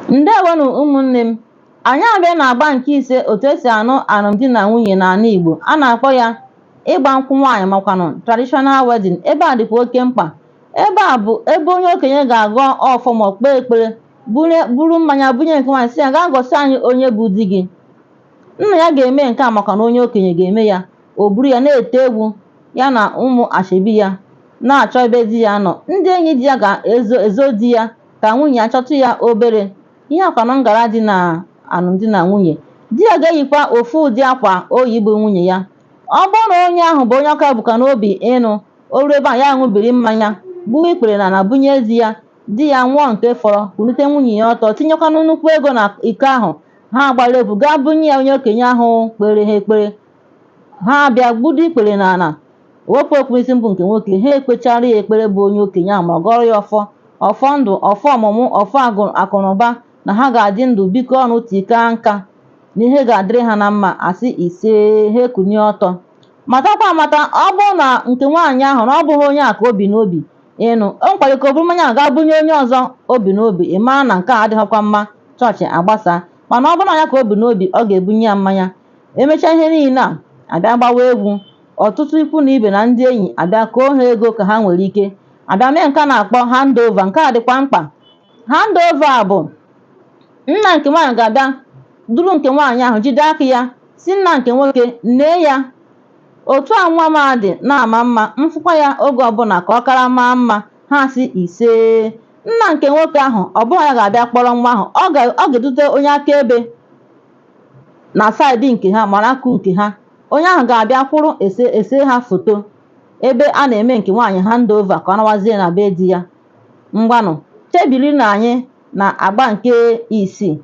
Ndewonu ụmụnne m, anyị abịa na-agba nke ise otu esi anụ alụmdi na nwunye n'ala Igbo. A na-akpọ ya ịgba nkwụ nwaanyị makwanụ traditional wedding. Ebe a dịkwa oke mkpa. Ebe a bụ ebe onye okenye ga-agọ ọfọ ma kpee ekpere, buru mmanya bunye nke nwaanyị sị ya gaa gosi anyị onye bụ di gị. Nna ya ga-eme nke a makana onye okenye ga-eme ya. O buru ya na-ete egwu ya na ụmụ ashebi ya na-achọ ebe di ya nọ. Ndị enyi di ya ga-ezo di ya ka nwunye ya chọtụ ya obere. Ihe akwanụ ngara dị na alụmdi na nwunye. Di ya ga-eyikwa ofu ụdị akwa oyi bụ nwunye ya. Ọ bụrụ na onye ahụ bụ onye ọka ebuka n'obi ịnụ, o ruo ebe a ya ṅụbiri mmanya, gbuo ikpere n'ala bunye di ya nwụọ nke fọrọ, kulite nwunye ya ọtọ, tinyekwanụ nnukwu ego na iko ahụ. Ha agbara egwu gaa bunye ya onye okenye ahụ kpere ha ekpere. Ha bịa gbudo ikpere n'ala, wepụ okpuisi mbụ nke nwoke. Ha ekpechara ya ekpere bụ onye okenye ahụ ma gọrọ ya ọfọ ndụ, ọfọ ọmụmụ, ọfọ akụnụba, na ha ga-adị ndụ biko ọnụ tikaa nka na ihe ga-adịrị ha na mma. Asị ise, ha ekunye ọtọ. Matakwa amata, ọ bụrụ na nke nwaanyị ahụ na ọ bụghị onye a ka obi n'obi ịnụ, o nwekwara ike ọ bụrụ mmanya ga bunye onye ọzọ obi n'obi, ị mara na nke a adịghịkwa mma, chọọchị agbasa. Mana ọ bụrụ na ya ka obi n'obi, ọ ga-ebunye ya mmanya. Emechaa ihe niile a, abịa gbawa egwu. Ọtụtụ ikwu na ibe na ndị enyi abịa koo ha ego ka ha nwere ike abịa mee nke a na-akpọ hand over. Nke a dịkwa mkpa. Hand over a bụ nna nke nwaanyị ga-abịa duru nke nwaanyị ahụ jide aka ya si nna nke nwoke nee ya, otu a nwa m dị na-ama mma, mfụkwa ya oge ọbụla ka ọ kara maa mma. Ha si ise. Nna nke nwoke ahụ ọ bụghị ya ga-abịa kpọrọ nwa ahụ, ọ ga-edute onye akaebe na saịdị nke ha mara akụ nke ha. Onye ahụ ga-abịa kwụrụ ese ha foto ebe a na-eme nke nwaanyị hand over ka ọ nawazie na be di ya. Ngwanụ chebiri na anyị na agba nke isii.